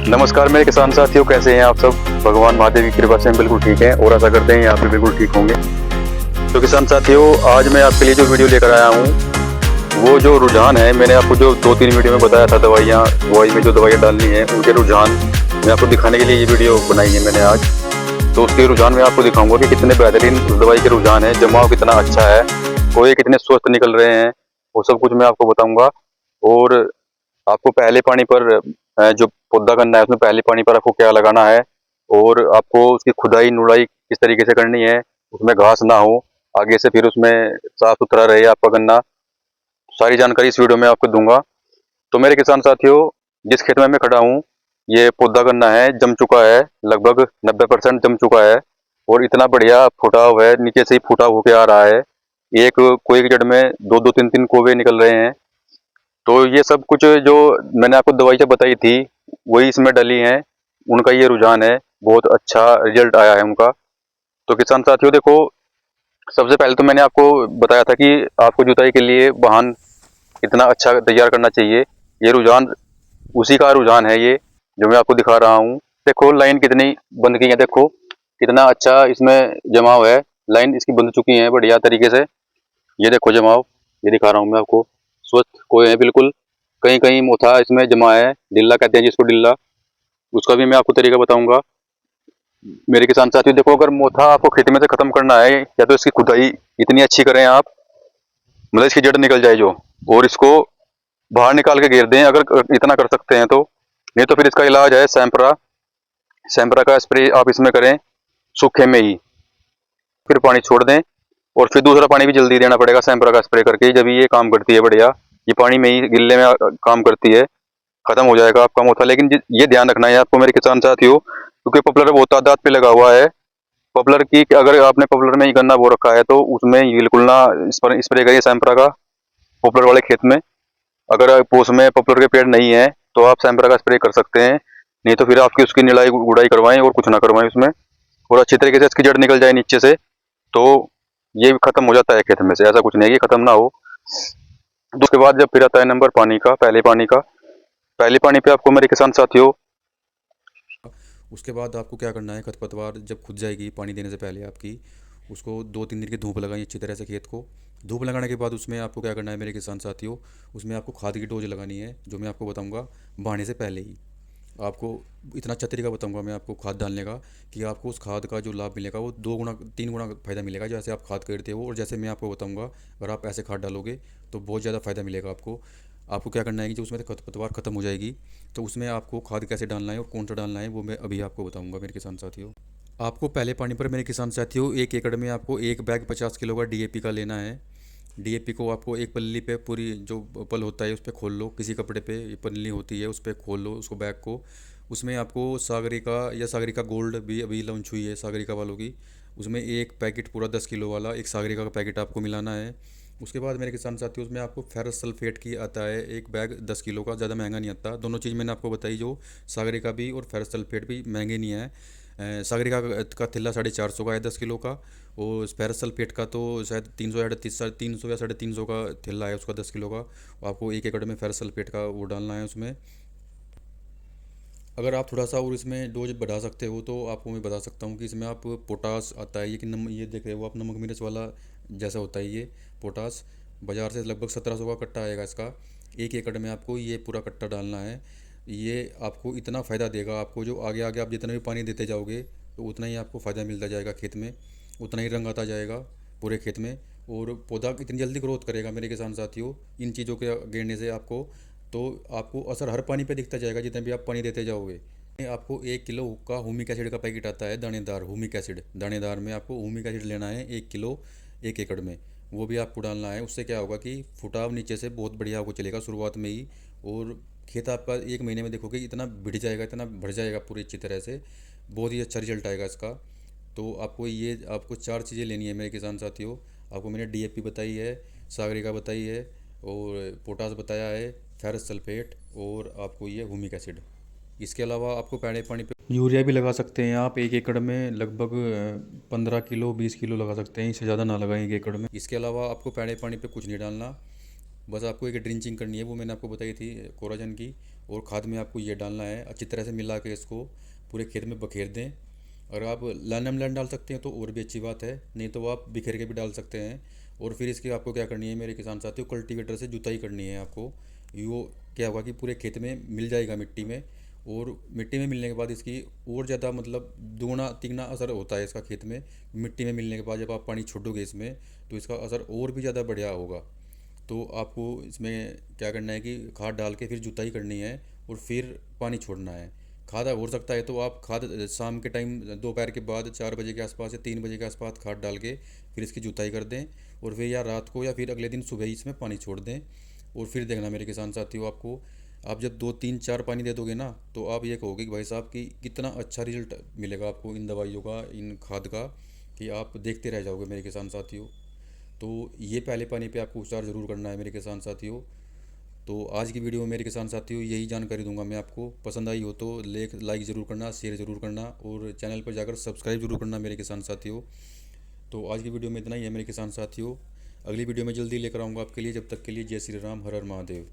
नमस्कार मेरे किसान साथियों, कैसे हैं आप सब। भगवान महादेव की कृपा से हम बिल्कुल ठीक हैं और आशा करते हैं आप भी बिल्कुल ठीक होंगे। तो किसान साथियों, आज मैं आपके लिए जो वीडियो लेकर आया हूँ वो जो रुझान है, मैंने आपको जो 2-3 वीडियो में बताया था दवाई में जो दवाइयाँ डालनी है उनके रुझान मैं आपको दिखाने के लिए ये वीडियो बनाई है मैंने आज। तो उसके रुझान मैं आपको दिखाऊंगा कि कितने बेहतरीन उस दवाई के रुझान है, जमाव कितना अच्छा है, कोए कितने स्वस्थ निकल रहे हैं, वो सब कुछ मैं आपको बताऊंगा। और आपको पहले पानी पर जो पौधा करना है उसमें पहले पानी पर आपको क्या लगाना है, और आपको उसकी खुदाई नुड़ाई किस तरीके से करनी है, उसमें घास ना हो आगे से, फिर उसमें साफ सुथरा रहे आपका गन्ना। सारी जानकारी इस वीडियो में आपको दूंगा। तो मेरे किसान साथियों, जिस खेत में मैं खड़ा हूँ ये पौधा गन्ना है, जम चुका है, लगभग 90% जम चुका है और इतना बढ़िया फूटा हुआ है, नीचे से ही फूटा होके आ रहा है। एक कोई की जड़ में दो दो तीन तीन कोवे निकल रहे हैं। तो ये सब कुछ जो मैंने आपको दवाइयाँ बताई थी वही इसमें डली हैं, उनका ये रुझान है, बहुत अच्छा रिजल्ट आया है उनका। तो किसान साथियों देखो, सबसे पहले तो मैंने आपको बताया था कि आपको जुताई के लिए वाहन कितना अच्छा तैयार करना चाहिए। ये रुझान उसी का रुझान है ये, जो मैं आपको दिखा रहा हूँ। देखो लाइन कितनी बंद की है, देखो कितना अच्छा इसमें जमाव है, लाइन इसकी बंद चुकी है बढ़िया तरीके से। ये देखो जमाव, ये दिखा रहा हूँ मैं आपको, स्वस्थ कोई है बिल्कुल। कहीं कहीं मोथा इसमें जमा है, डिल्ला कहते हैं जिसको, डिल्ला, उसका भी मैं आपको तरीका बताऊंगा। मेरे किसान साथियों देखो, अगर मोथा आपको खेती में से खत्म करना है, या तो इसकी खुदाई इतनी अच्छी करें आप, मतलब इसकी जड़ निकल जाए जो, और इसको बाहर निकाल के घेर दें, अगर इतना कर सकते हैं तो। नहीं तो फिर इसका इलाज है सैंपरा, सैंपरा का स्प्रे आप इसमें करें सूखे में ही, फिर पानी छोड़ दें, और फिर दूसरा पानी भी जल्दी देना पड़ेगा सैंपरा का स्प्रे करके, जब ये काम करती है बढ़िया। ये पानी में ही गिल्ले में काम करती है, खत्म हो जाएगा आपका मोथा। लेकिन ये ध्यान रखना है आपको मेरे किसान साथियों, क्योंकि पॉपुलर बहुत तादाद पे लगा हुआ है। पॉपुलर की अगर आपने पॉपुलर में ही गन्ना बो रखा है तो उसमें बिल्कुल ना स्प्रे करिए सैंपरा का पॉपुलर वाले खेत में। अगर पोस में पॉपुलर के पेड़ नहीं है तो आप सैंपरा का स्प्रे कर सकते हैं, नहीं तो फिर आपकी उसकी निड़ाई गुड़ाई करवाएं और कुछ ना करवाएं उसमें, और अच्छी तरीके से इसकी जड़ निकल जाए नीचे से, तो ये खत्म हो जाता है खेत में से। ऐसा कुछ नहीं है कि खत्म ना हो। उसके बाद जब फिर आता है नंबर पानी का, पहले पानी का। पहले पानी पे आपको मेरे किसान साथियों, उसके बाद आपको क्या करना है, खरपतवार जब खुद जाएगी पानी देने से पहले आपकी, उसको 2-3 दिन की धूप लगाई अच्छी तरह से खेत को। धूप लगाने के बाद उसमें आपको क्या करना है मेरे किसान साथियों, उसमें आपको खाद की डोज लगानी है, जो मैं आपको बताऊंगा बहाने से पहले ही। आपको इतना अच्छा तरीका बताऊंगा मैं आपको खाद डालने का, कि आपको उस खाद का जो लाभ मिलेगा वो 2 गुना 3 गुना फ़ायदा मिलेगा जैसे आप खाद करते हो। और जैसे मैं आपको बताऊंगा, अगर आप ऐसे खाद डालोगे तो बहुत ज़्यादा फ़ायदा मिलेगा आपको। आपको क्या करना है कि जो उसमें से खरपतवार खत्म हो जाएगी, तो उसमें आपको खाद कैसे डालना है और कौन सा डालना है वो मैं अभी आपको बताऊंगा मेरे किसान साथियों। आपको पहले पानी पर मेरे किसान साथियों 1 एकड़ में आपको एक बैग 50 किलो का डीएपी का लेना है। डीएपी को आपको एक पल्ली पे, पूरी जो पल होता है उस पर खोल लो, किसी कपड़े पे ये पल्ली होती है उस पर खोल लो उसको, बैग को। उसमें आपको सागरिका या सागरिका गोल्ड भी अभी लॉन्च हुई है सागरिका वालों की, उसमें एक पैकेट पूरा 10 किलो वाला एक सागरिका का पैकेट आपको मिलाना है। उसके बाद मेरे किसान साथियों उसमें आपको फेरस सल्फेट की आता है एक बैग 10 किलो का, ज़्यादा महंगा नहीं आता। दोनों चीज़ मैंने आपको बताई, जो सागरिका भी और फेरस सल्फेट भी महंगे नहीं है। सागरिका का थिल्ला 450 का है 10 किलो का, और फेरस सल्फेट का तो शायद 300 या 350 का थिल्ला है उसका 10 किलो का। आपको 1 एकड़ में फेरस सल्फेट का वो डालना है उसमें। अगर आप थोड़ा सा और इसमें डोज बढ़ा सकते हो तो आपको मैं बता सकता हूँ कि इसमें आप पोटास आता है, ये कि ये देख रहे हो आप, नमक मिर्च वाला जैसा होता है ये पोटास, बाज़ार से लगभग 1700 का कट्टा आएगा इसका। 1 एकड़ में आपको ये पूरा कट्टा डालना है। ये आपको इतना फ़ायदा देगा आपको, जो आगे आगे आप जितना भी पानी देते जाओगे तो उतना ही आपको फ़ायदा मिलता जाएगा खेत में, उतना ही रंग आता जाएगा पूरे खेत में। और पौधा इतनी जल्दी ग्रोथ करेगा मेरे किसान साथियों इन चीज़ों के गिरने से आपको। तो आपको असर हर पानी पे दिखता जाएगा जितने भी आप पानी देते जाओगे। आपको 1 किलो का हुमिक एसिड का पैकेट आता है, दानेदार हुमिक एसिड, दानेदार में आपको हुमिक एसिड लेना है 1 किलो 1 एकड़ में, वो भी आपको डालना है। उससे क्या होगा कि फुटाव नीचे से बहुत बढ़िया आपको चलेगा शुरुआत में ही, और खेत आपका 1 महीने में देखोगे इतना बढ़ जाएगा, इतना बढ़ जाएगा पूरी अच्छी तरह से, बहुत ही अच्छा रिजल्ट आएगा इसका। तो आपको 4 चीज़ें लेनी है मेरे किसान साथियों। आपको मैंने डीएपी बताई है, सागरिका बताई है, और पोटास बताया है, फेरस सल्फेट, और आपको ये हुमिक एसिड। इसके अलावा आपको पहले पानी पे यूरिया भी लगा सकते हैं आप 1 एकड़ में, लगभग 15 किलो 20 किलो लगा सकते हैं, इससे ज़्यादा ना लगाएं 1 एकड़ में। इसके अलावा आपको पहले पानी पे कुछ नहीं डालना, बस आपको एक ड्रिंचिंग करनी है, वो मैंने आपको बताई थी कोराजन की। और खाद में आपको ये डालना है, अच्छी तरह से मिला के इसको पूरे खेत में बखेर दें। अगर आप लाइन लाइन डाल सकते हैं तो और भी अच्छी बात है, नहीं तो आप बिखेर के भी डाल सकते हैं। और फिर इसकी आपको क्या करनी है मेरे किसान साथियों, कल्टीवेटर से जुताई करनी है आपको। यो क्या होगा कि पूरे खेत में मिल जाएगा मिट्टी में, और मिट्टी में मिलने के बाद इसकी और ज़्यादा मतलब दुगना तिगना असर होता है इसका खेत में। मिट्टी में मिलने के बाद जब आप पानी छोड़ोगे इसमें तो इसका असर और भी ज़्यादा बढ़िया होगा। तो आपको इसमें क्या करना है कि खाद डाल के फिर जुताई करनी है और फिर पानी छोड़ना है। खाद हो सकता है तो आप खाद शाम के टाइम दोपहर के बाद 4 बजे के आसपास या 3 बजे के आसपास खाद डाल के फिर इसकी जुताई कर दें, और फिर या रात को या फिर अगले दिन सुबह ही इसमें पानी छोड़ दें। और फिर देखना मेरे किसान साथियों, आपको आप जब 2 3 4 पानी दे दोगे ना, तो आप ये कहोगे कि भाई साहब कि कितना अच्छा रिजल्ट मिलेगा आपको इन दवाइयों का, इन खाद का, कि आप देखते रह जाओगे मेरे किसान साथियों। तो ये पहले पानी पे आपको उपचार ज़रूर करना है मेरे किसान साथियों। तो आज की वीडियो में मेरे किसान साथियों यही जानकारी दूंगा मैं आपको। पसंद आई हो तो लाइक ज़रूर करना, शेयर ज़रूर करना, और चैनल पर जाकर सब्सक्राइब ज़रूर करना मेरे किसान साथियों। तो आज की वीडियो में इतना ही है मेरे किसान साथियों। अगली वीडियो में जल्दी लेकर आऊँगा आपके लिए। जब तक के लिए जय श्री राम, हर हर महादेव।